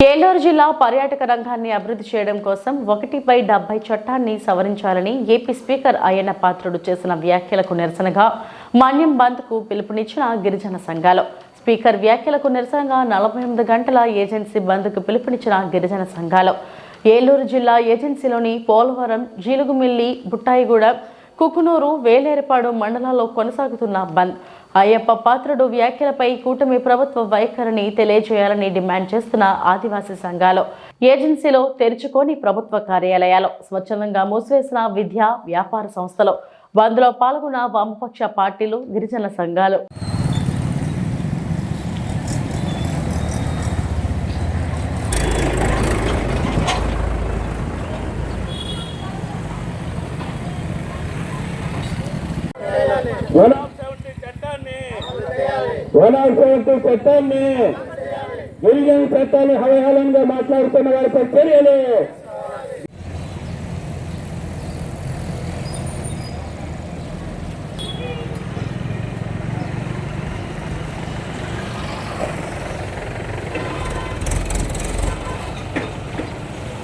ఏలూరు జిల్లా పర్యాటక రంగాన్ని అభివృద్ధి చేయడం కోసం 1/70 చట్టాన్ని సవరించాలని ఏపీ స్పీకర్ అయ్యన్న పాత్రుడు చేసిన వ్యాఖ్యలకు నిరసనగా మాన్యం బంద్కు పిలుపునిచ్చిన గిరిజన సంఘాలు. స్పీకర్ వ్యాఖ్యలకు నిరసనగా 48 గంటల ఏజెన్సీ బంద్కు పిలుపునిచ్చిన గిరిజన సంఘాలు. ఏలూరు జిల్లా ఏజెన్సీలోని పోలవరం, జీలుగుమిల్లి, బుట్టాయిగూడ, కుకునూరు, వేలేరుపాడు మండలాల్లో కొనసాగుతున్న బంద్. అయ్యప్ప పాత్రుడు వ్యాఖ్యలపై కూటమి ప్రభుత్వ వైఖరిని తెలియజేయాలని డిమాండ్ చేస్తున్న ఆదివాసీ సంఘాలు. ఏజెన్సీలో తెరుచుకోని ప్రభుత్వ కార్యాలయాలు, స్వచ్ఛందంగా మూసివేసిన విద్యా, వ్యాపార సంస్థలు. బంద్లో పాల్గొన్న వామపక్ష పార్టీలు, గిరిజన సంఘాలు. చట్టాన్ని గిరిజన చట్టాన్ని హవహలంగా మాట్లాడుతున్న వారిపై చర్యలు,